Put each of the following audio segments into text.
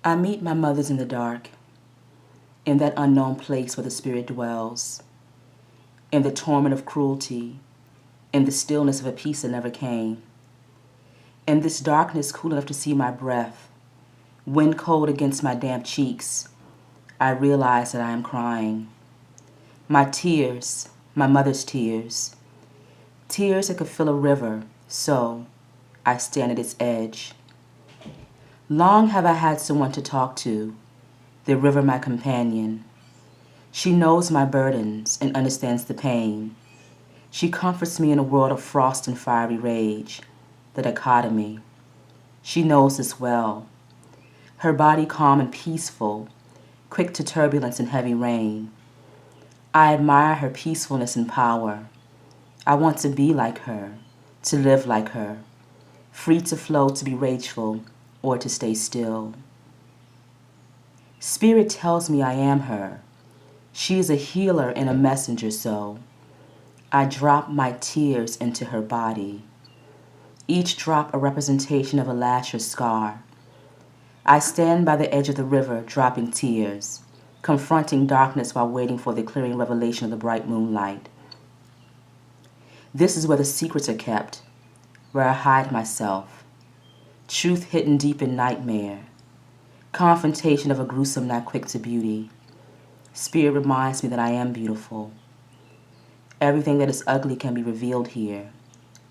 I meet my mothers in the dark, in that unknown place where the spirit dwells, in the torment of cruelty, in the stillness of a peace that never came. In this darkness cool enough to see my breath, wind cold against my damp cheeks, I realize that I am crying. My tears, my mother's tears, tears that could fill a river, so I stand at its edge. Long have I had someone to talk to, the river my companion. She knows my burdens and understands the pain. She comforts me in a world of frost and fiery rage, the dichotomy. She knows this well. Her body calm and peaceful, quick to turbulence and heavy rain. I admire her peacefulness and power. I want to be like her, to live like her, free to flow, to be rageful, or to stay still. Spirit tells me I am her. She is a healer and a messenger, so I drop my tears into her body, each drop a representation of a lash or scar. I stand by the edge of the river, dropping tears, confronting darkness while waiting for the clearing revelation of the bright moonlight. This is where the secrets are kept, where I hide myself, truth hidden deep in nightmare, confrontation of a gruesome not quick to beauty. Spirit reminds me that I am beautiful. Everything that is ugly can be revealed here,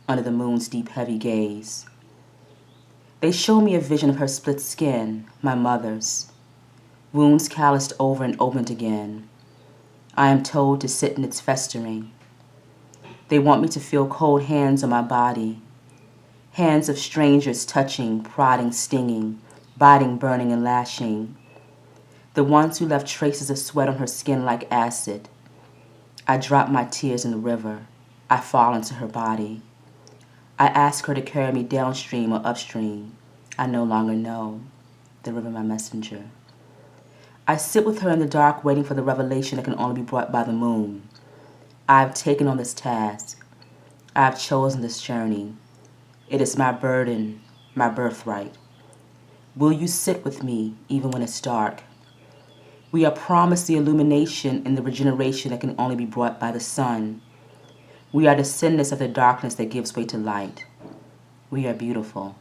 under the moon's deep, heavy gaze. They show me a vision of her split skin, my mother's, wounds calloused over and opened again. I am told to sit in its festering. They want me to feel cold hands on my body, hands of strangers touching, prodding, stinging, biting, burning, and lashing. The ones who left traces of sweat on her skin like acid. I drop my tears in the river. I fall into her body. I ask her to carry me downstream or upstream. I no longer know. The river my messenger. I sit with her in the dark waiting for the revelation that can only be brought by the moon. I have taken on this task. I have chosen this journey. It is my burden, my birthright. Will you sit with me even when it's dark? We are promised the illumination and the regeneration that can only be brought by the sun. We are descendants of the darkness that gives way to light. We are beautiful.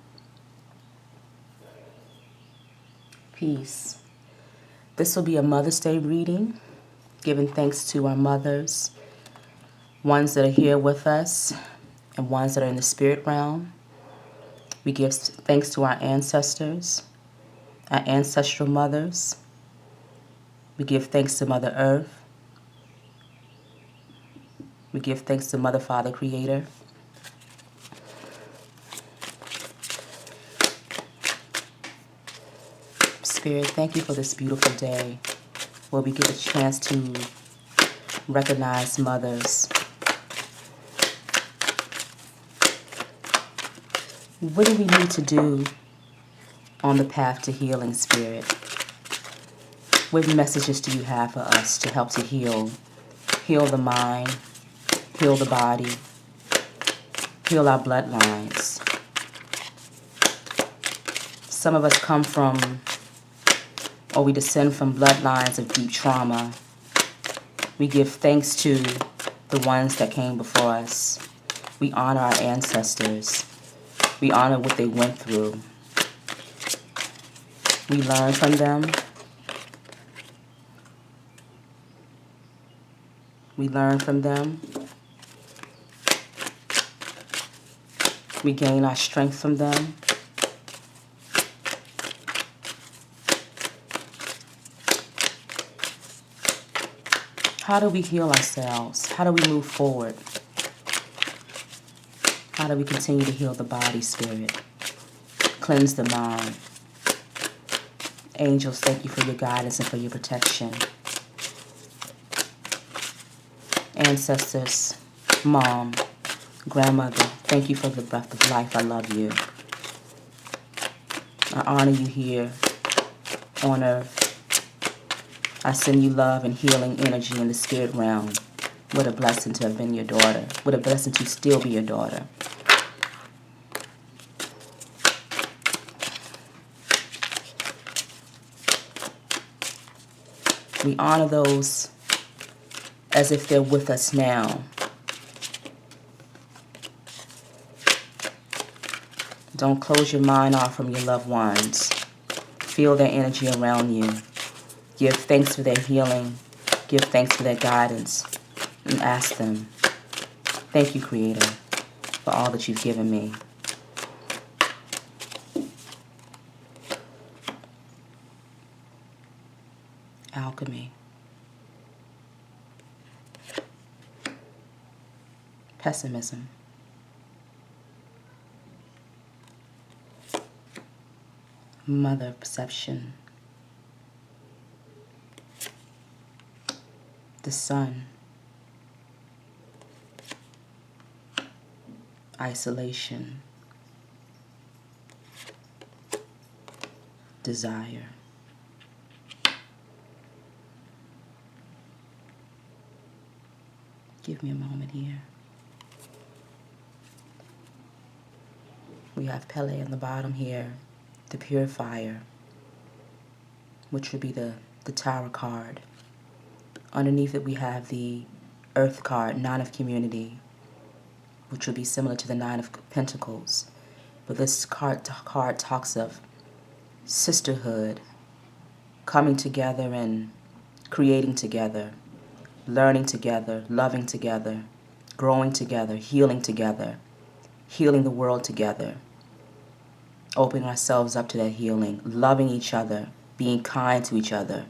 Peace. This will be a Mother's Day reading, giving thanks to our mothers, ones that are here with us and ones that are in the spirit realm. We give thanks to our ancestors, our ancestral mothers. We give thanks to Mother Earth. We give thanks to Mother, Father, Creator. Spirit, thank you for this beautiful day where we get a chance to recognize mothers. What do we need to do on the path to healing, Spirit? What messages do you have for us to help to heal? Heal the mind, heal the body, heal our bloodlines. Some of us come from, or we descend from bloodlines of deep trauma. We give thanks to the ones that came before us. We honor our ancestors. We honor what they went through. We learn from them. We learn from them. We gain our strength from them. How do we heal ourselves? How do we move forward? How do we continue to heal the body, Spirit? Cleanse the mind. Angels, thank you for your guidance and for your protection. Ancestors, Mom, Grandmother, thank you for the breath of life. I love you. I honor you here on earth. I send you love and healing energy in the spirit realm. What a blessing to have been your daughter. What a blessing to still be your daughter. We honor those as if they're with us now. Don't close your mind off from your loved ones. Feel their energy around you. Give thanks for their healing. Give thanks for their guidance. And ask them, thank you, Creator, for all that you've given me. Alchemy. Pessimism. Mother perception. The sun. Isolation. Desire. Give me a moment here. We have Pele on the bottom here, the purifier, which would be the tower card. Underneath it we have the earth card, nine of community, which would be similar to the nine of pentacles. But this card talks of sisterhood, coming together and creating together, learning together, loving together, growing together, healing the world together, opening ourselves up to that healing, loving each other, being kind to each other,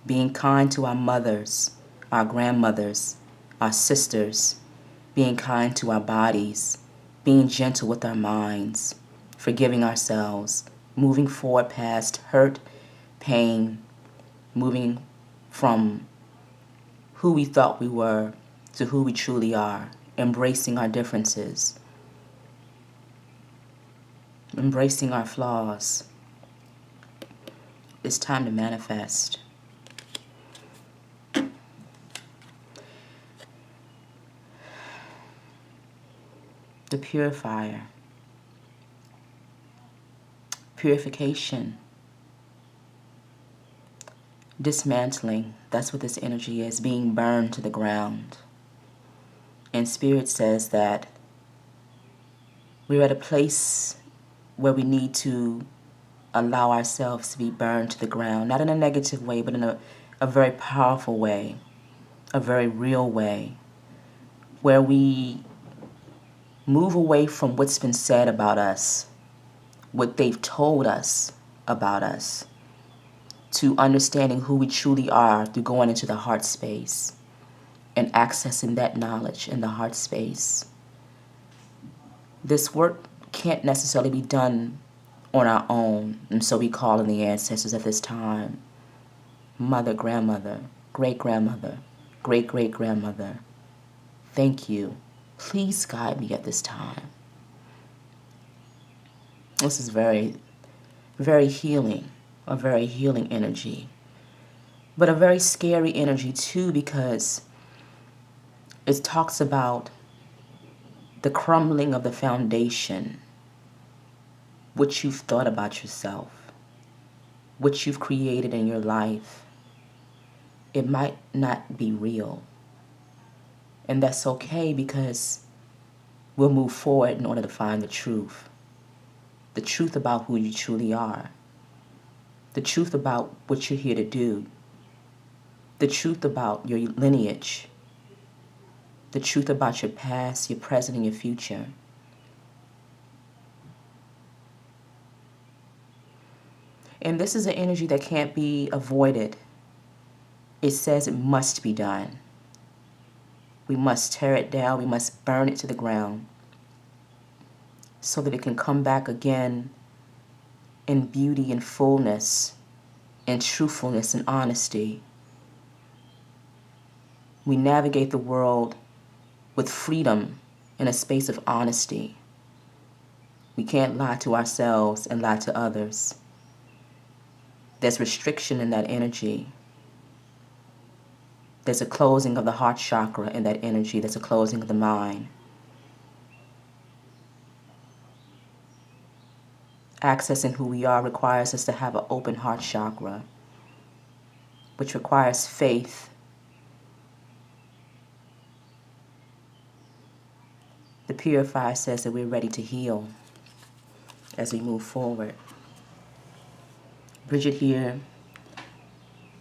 being kind to our mothers, our grandmothers, our sisters, being kind to our bodies, being gentle with our minds, forgiving ourselves, moving forward past hurt, pain, moving from who we thought we were to who we truly are, embracing our differences, embracing our flaws. It's time to manifest. The purifier. Purification. Dismantling. That's what this energy is, being burned to the ground. And Spirit says that we're at a place where we need to allow ourselves to be burned to the ground, not in a negative way, but in a very powerful way, a very real way, where we move away from what's been said about us, what they've told us about us, to understanding who we truly are through going into the heart space and accessing that knowledge in the heart space. This work can't necessarily be done on our own, and so we call in the ancestors at this time. Mother, grandmother, great-grandmother, great-great-grandmother, thank you. Please guide me at this time. This is very, very healing, a very healing energy. But a very scary energy too, because it talks about the crumbling of the foundation, what you've thought about yourself, what you've created in your life. It might not be real. And that's okay, because we'll move forward in order to find the truth about who you truly are, the truth about what you're here to do, the truth about your lineage, the truth about your past, your present, and your future. And this is an energy that can't be avoided. It says it must be done. We must tear it down. We must burn it to the ground so that it can come back again in beauty and fullness and truthfulness and honesty. We navigate the world with freedom in a space of honesty. We can't lie to ourselves and lie to others. There's restriction in that energy. There's a closing of the heart chakra in that energy. There's a closing of the mind. Accessing who we are requires us to have an open heart chakra. which requires faith. The purifier says that we're ready to heal as we move forward. Bridget here,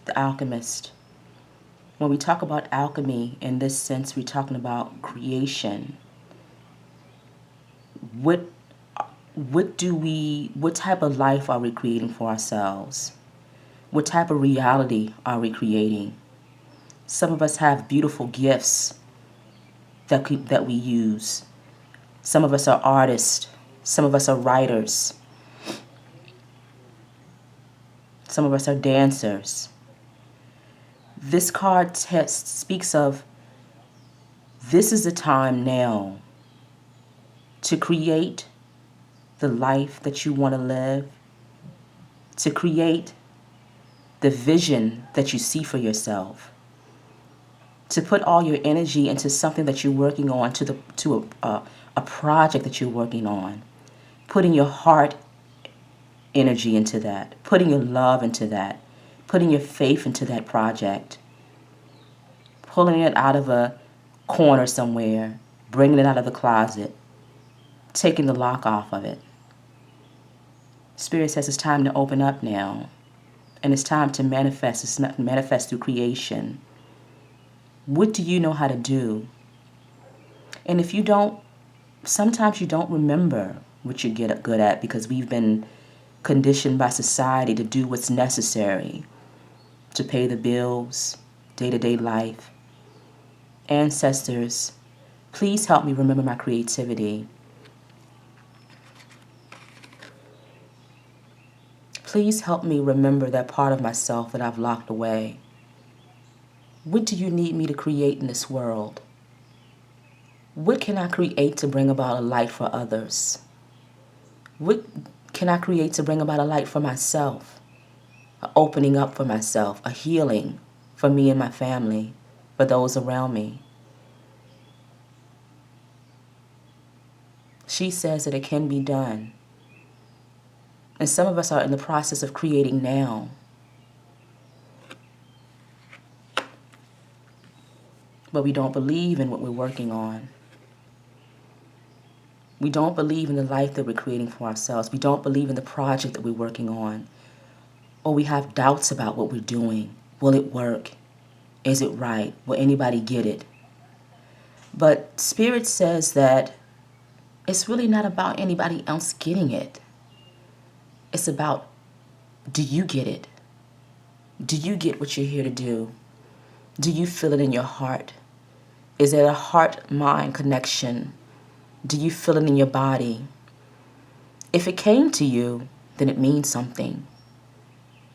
the alchemist. When we talk about alchemy in this sense, we're talking about creation. What type of life are we creating for ourselves? What type of reality are we creating? Some of us have beautiful gifts that we use. Some of us are artists. Some of us are writers. Some of us are dancers. This card speaks of this is the time now to create the life that you want to live, to create the vision that you see for yourself, to put all your energy into something that you're working on, to a project that you're working on, putting your heart energy into that, putting your love into that, putting your faith into that project, pulling it out of a corner somewhere, bringing it out of the closet, taking the lock off of it. Spirit says it's time to open up now, and it's time to manifest. It's manifest through creation. What do you know how to do? And if you don't, sometimes you don't remember what you get good at because we've been conditioned by society to do what's necessary to pay the bills, day-to-day life. Ancestors, please help me remember my creativity. Please help me remember that part of myself that I've locked away. What do you need me to create in this world? What can I create to bring about a light for others? What can I create to bring about a light for myself? A opening up for myself, a healing for me and my family, for those around me. She says that it can be done. And some of us are in the process of creating now. But we don't believe in what we're working on. We don't believe in the life that we're creating for ourselves. We don't believe in the project that we're working on. Or we have doubts about what we're doing. Will it work? Is it right? Will anybody get it? But Spirit says that it's really not about anybody else getting it. It's about, do you get it? Do you get what you're here to do? Do you feel it in your heart? Is it a heart-mind connection? Do you feel it in your body? If it came to you, then it means something.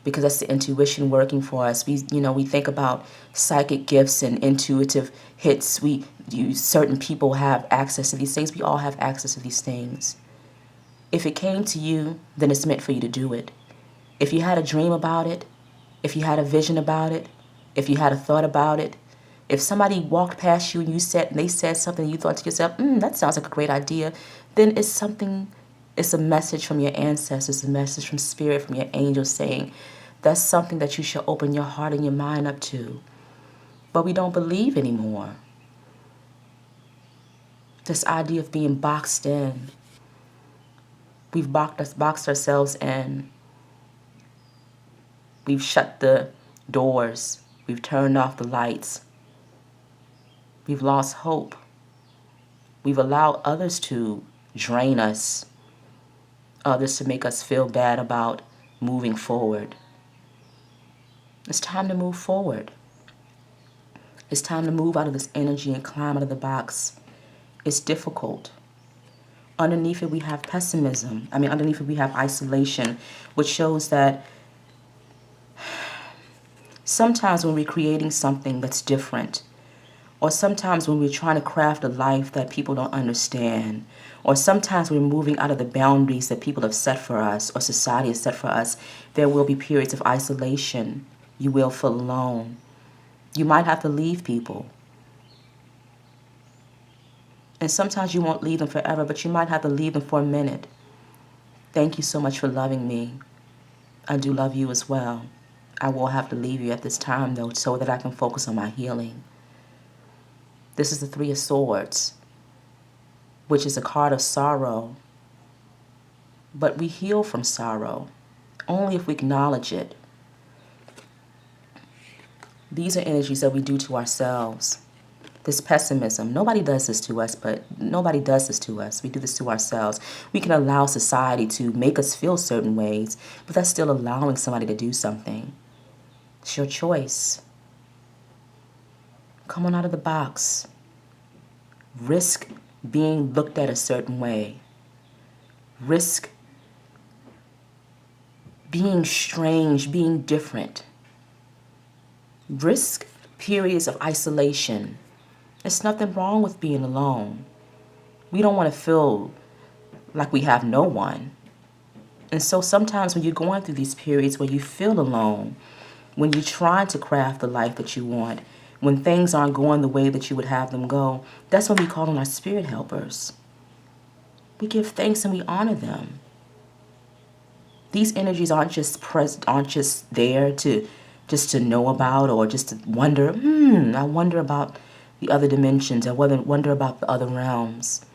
Because that's the intuition working for us. We think about psychic gifts and intuitive hits. Certain people have access to these things. We all have access to these things. If it came to you, then it's meant for you to do it. If you had a dream about it, if you had a vision about it, if you had a thought about it, if somebody walked past you and they said something and you thought to yourself, that sounds like a great idea, then it's a message from your ancestors, a message from Spirit, from your angels saying, that's something that you should open your heart and your mind up to. But we don't believe anymore. This idea of being boxed in. We've boxed ourselves in. We've shut the doors. We've turned off the lights. We've lost hope. We've allowed others to drain us, others to make us feel bad about moving forward. It's time to move forward. It's time to move out of this energy and climb out of the box. It's difficult. Underneath it, we have pessimism. Underneath it, we have isolation, which shows that sometimes when we're creating something that's different, or sometimes when we're trying to craft a life that people don't understand, or sometimes we're moving out of the boundaries that people have set for us or society has set for us, there will be periods of isolation. You will feel alone. You might have to leave people. And sometimes you won't leave them forever, but you might have to leave them for a minute. Thank you so much for loving me. I do love you as well. I will have to leave you at this time, though, so that I can focus on my healing. This is the Three of Swords, which is a card of sorrow. But we heal from sorrow only if we acknowledge it. These are energies that we do to ourselves. This pessimism, nobody does this to us, but nobody does this to us. We do this to ourselves. We can allow society to make us feel certain ways, but that's still allowing somebody to do something. It's your choice. Come on out of the box. Risk being looked at a certain way. Risk being strange, being different. Risk periods of isolation. There's nothing wrong with being alone. We don't want to feel like we have no one. And so sometimes when you're going through these periods where you feel alone, when you're trying to craft the life that you want, when things aren't going the way that you would have them go, that's when we call on our spirit helpers. We give thanks and we honor them. These energies aren't just there to just to know about or just to wonder, I wonder about the other dimensions. I wonder about the other realms.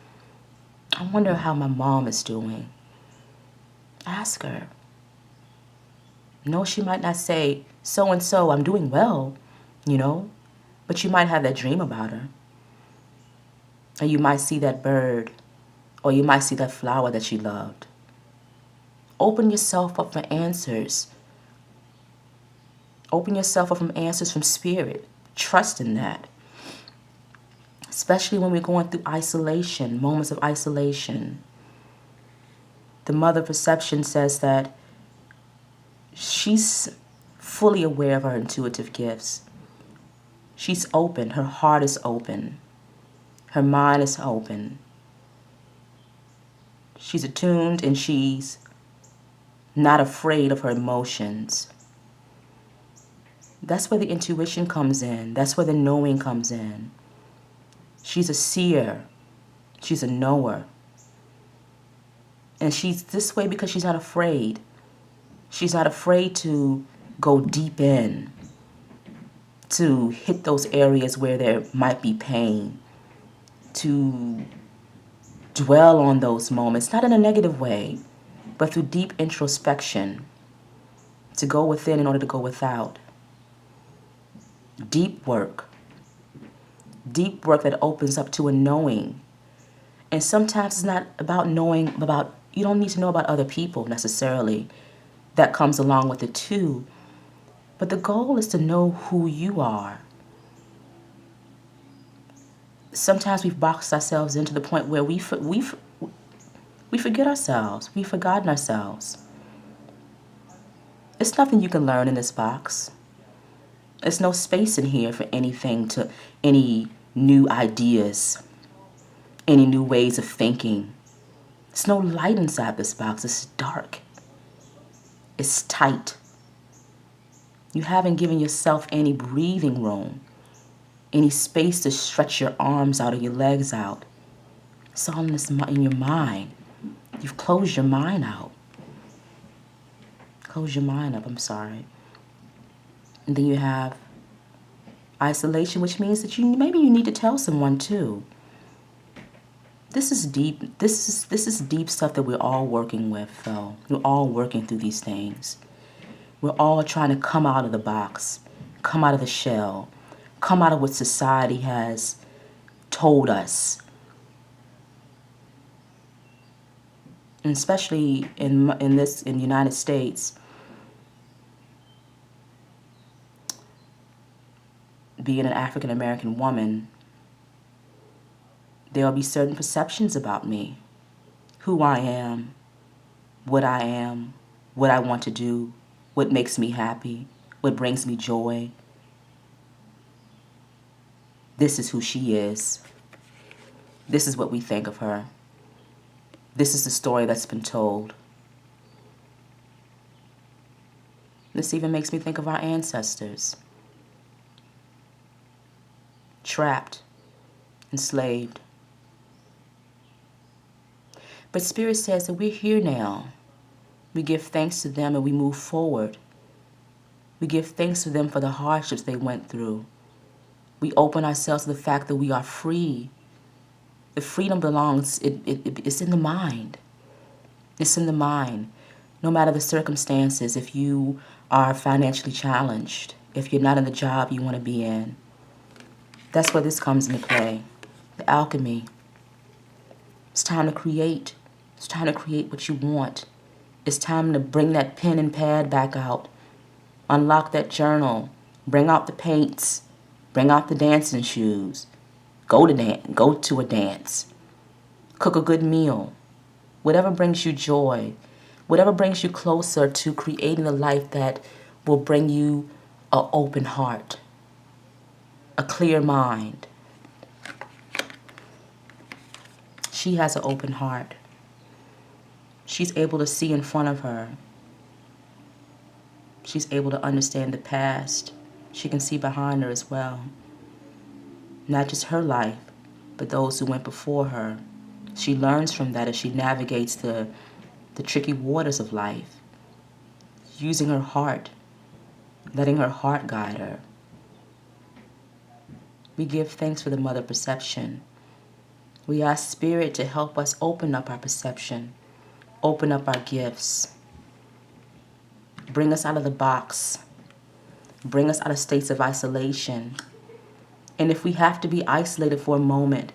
I wonder how my mom is doing. Ask her. No, she might not say, so-and-so, I'm doing well, but you might have that dream about her. Or you might see that bird, or you might see that flower that she loved. Open yourself up for answers. Open yourself up from answers from spirit. Trust in that. Especially when we're going through isolation, moments of isolation. The mother perception says that she's fully aware of her intuitive gifts. She's open. Her heart is open. Her mind is open. She's attuned and she's not afraid of her emotions. That's where the intuition comes in. That's where the knowing comes in. She's a seer. She's a knower. And she's this way because she's not afraid. She's not afraid to go deep in, to hit those areas where there might be pain, to dwell on those moments, not in a negative way, but through deep introspection, to go within in order to go without. Deep work that opens up to a knowing. And sometimes it's not about knowing about, you don't need to know about other people necessarily. That comes along with it too. But the goal is to know who you are. Sometimes we've boxed ourselves into the point where we forget ourselves. We've forgotten ourselves. It's nothing you can learn in this box. There's no space in here for any new ideas, any new ways of thinking. There's no light inside this box. It's dark. It's tight. You haven't given yourself any breathing room, any space to stretch your arms out or your legs out. It's all in your mind. You've closed your mind out. Close your mind up, I'm sorry. And then you have isolation, which means that maybe you need to tell someone too. This is deep. This is deep stuff that we're all working with, though. We're all working through these things. We're all trying to come out of the box, come out of the shell, come out of what society has told us. And especially in the United States, being an African American woman, there will be certain perceptions about me, who I am, what I want to do, what makes me happy, what brings me joy. This is who she is. This is what we think of her. This is the story that's been told. This even makes me think of our ancestors. Trapped, enslaved. But Spirit says that we're here now. We give thanks to them and we move forward. We give thanks to them for the hardships they went through. We open ourselves to the fact that we are free. The freedom belongs, it's in the mind. It's in the mind. No matter the circumstances, if you are financially challenged, if you're not in the job you want to be in, that's where this comes into play. The alchemy. It's time to create. It's time to create what you want. It's time to bring that pen and pad back out. Unlock that journal. Bring out the paints. Bring out the dancing shoes. Go to a dance. Cook a good meal. Whatever brings you joy. Whatever brings you closer to creating a life that will bring you an open heart. A clear mind. She has an open heart. She's able to see in front of her. She's able to understand the past. She can see behind her as well. Not just her life, but those who went before her. She learns from that as she navigates the tricky waters of life, using her heart, letting her heart guide her. We give thanks for the mother perception. We ask Spirit to help us open up our perception, open up our gifts, bring us out of the box, bring us out of states of isolation. And if we have to be isolated for a moment,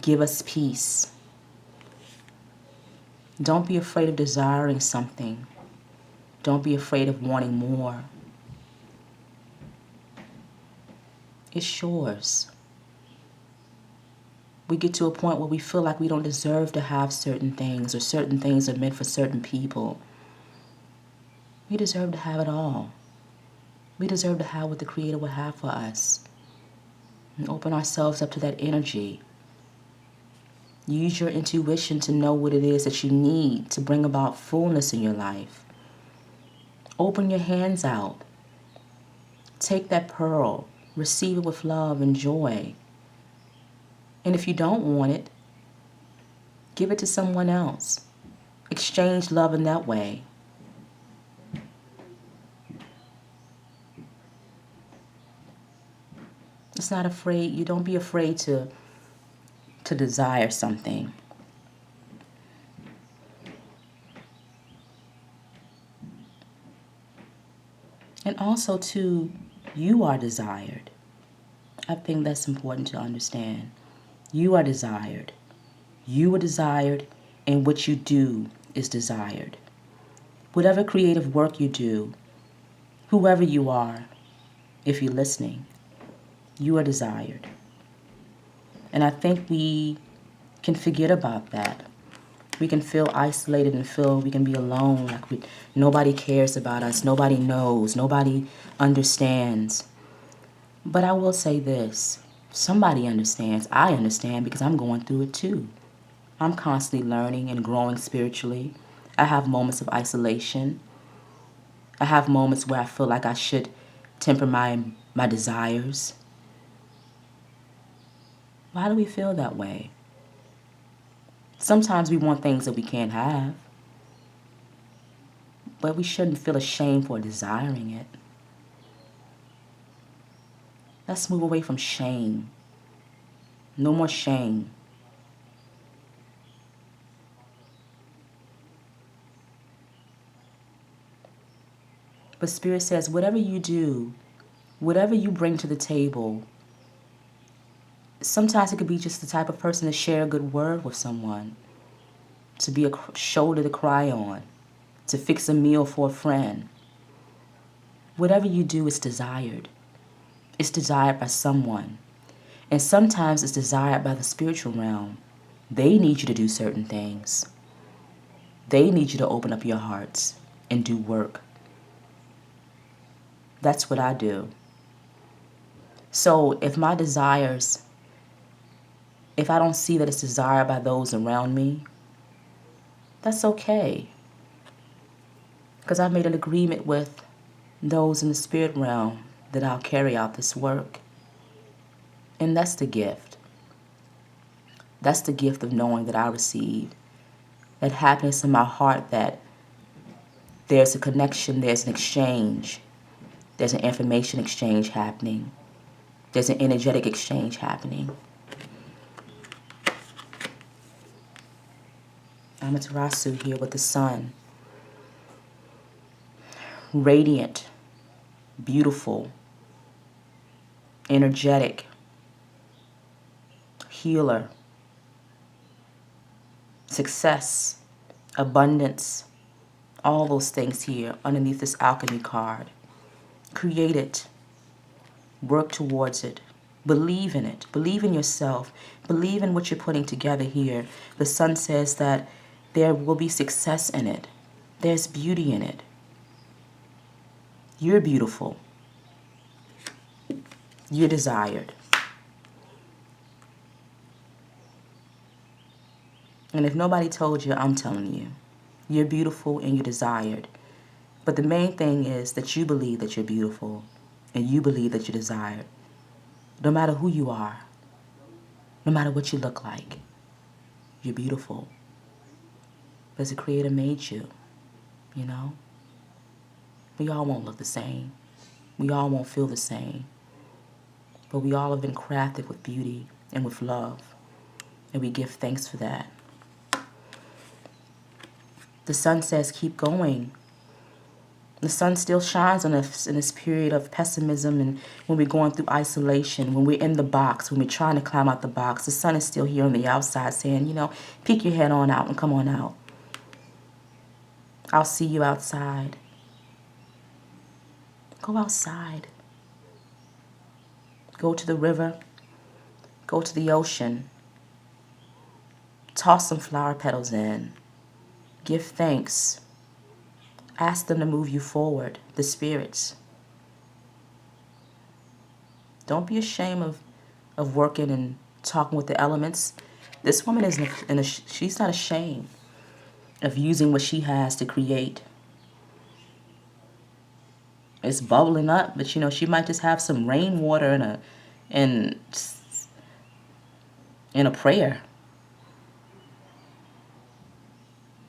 give us peace. Don't be afraid of desiring something. Don't be afraid of wanting more. It's yours. We get to a point where we feel like we don't deserve to have certain things, or certain things are meant for certain people. We deserve to have it all. We deserve to have what the Creator would have for us. And open ourselves up to that energy. Use your intuition to know what it is that you need to bring about fullness in your life. Open your hands out. Take that pearl. Receive it with love and joy. And if you don't want it, give it to someone else. Exchange love in that way. It's not afraid. You don't be afraid to desire something. And also, too, you are desired. I think that's important to understand. You are desired. You are desired, and what you do is desired. Whatever creative work you do, whoever you are, if you're listening, you are desired. And I think we can forget about that. We can feel isolated and feel we can be alone, like nobody cares about us, nobody knows, nobody understands. But I will say this, somebody understands. I understand because I'm going through it too. I'm constantly learning and growing spiritually. I have moments of isolation. I have moments where I feel like I should temper my desires. Why do we feel that way? Sometimes we want things that we can't have, but we shouldn't feel ashamed for desiring it. Let's move away from shame. No more shame. But Spirit says, whatever you do, whatever you bring to the table, sometimes it could be just the type of person to share a good word with someone, to be a shoulder to cry on, to fix a meal for a friend. Whatever you do is desired. It's desired by someone. And sometimes it's desired by the spiritual realm. They need you to do certain things. They need you to open up your hearts and do work. That's what I do. So if my desires, if I don't see that it's desired by those around me, that's okay. Because I've made an agreement with those in the spirit realm that I'll carry out this work. And that's the gift. That's the gift of knowing that I receive. That happiness in my heart that there's a connection, there's an exchange. There's an information exchange happening. There's an energetic exchange happening. Amaterasu here with the sun. Radiant, beautiful, energetic, healer, success, abundance, all those things here underneath this alchemy card. Create it. Work towards it. Believe in it. Believe in yourself. Believe in what you're putting together here. The sun says that there will be success in it. There's beauty in it. You're beautiful. You're desired. And if nobody told you, I'm telling you. You're beautiful and you're desired. But the main thing is that you believe that you're beautiful and you believe that you're desired. No matter who you are, no matter what you look like, you're beautiful. Because the Creator made you, you know? We all won't look the same. We all won't feel the same. But we all have been crafted with beauty and with love. And we give thanks for that. The sun says, keep going. The sun still shines on us in this period of pessimism and when we're going through isolation, when we're in the box, when we're trying to climb out the box. The sun is still here on the outside saying, you know, peek your head on out and come on out. I'll see you outside. Go outside. Go to the river. Go to the ocean. Toss some flower petals in. Give thanks. Ask them to move you forward, the spirits. Don't be ashamed of working and talking with the elements. This woman is she's not ashamed of using what she has to create. It's bubbling up, but you know, she might just have some rainwater in a prayer.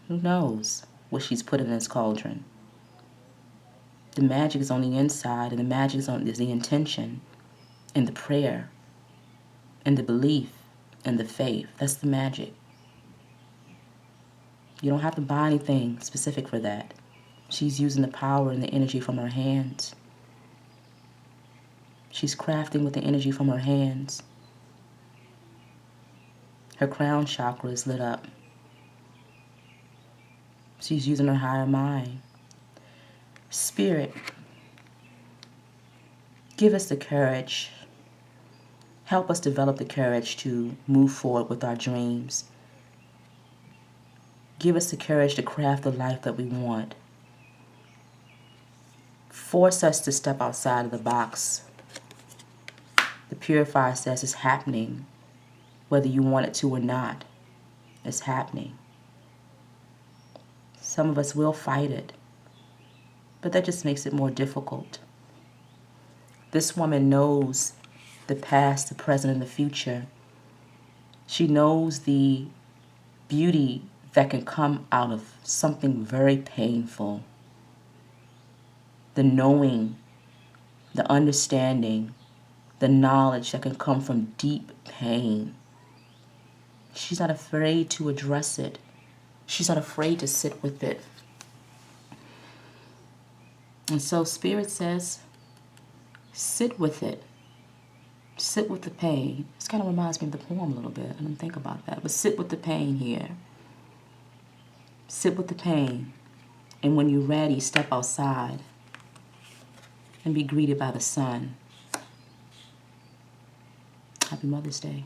Who knows what she's put in this cauldron? The magic is on the inside, and the magic is the intention, and the prayer, and the belief, and the faith. That's the magic. You don't have to buy anything specific for that. She's using the power and the energy from her hands. She's crafting with the energy from her hands. Her crown chakra is lit up. She's using her higher mind. Spirit, give us the courage. Help us develop the courage to move forward with our dreams. Give us the courage to craft the life that we want. Force us to step outside of the box. The purifier says it's happening, whether you want it to or not. It's happening. Some of us will fight it, but that just makes it more difficult. This woman knows the past, the present, and the future. She knows the beauty that can come out of something very painful. The knowing, the understanding, the knowledge that can come from deep pain. She's not afraid to address it. She's not afraid to sit with it. And so Spirit says, sit with it. Sit with the pain. This kind of reminds me of the poem a little bit. I didn't think about that. But sit with the pain here. Sit with the pain. And when you're ready, step outside and be greeted by the sun. Happy Mother's Day.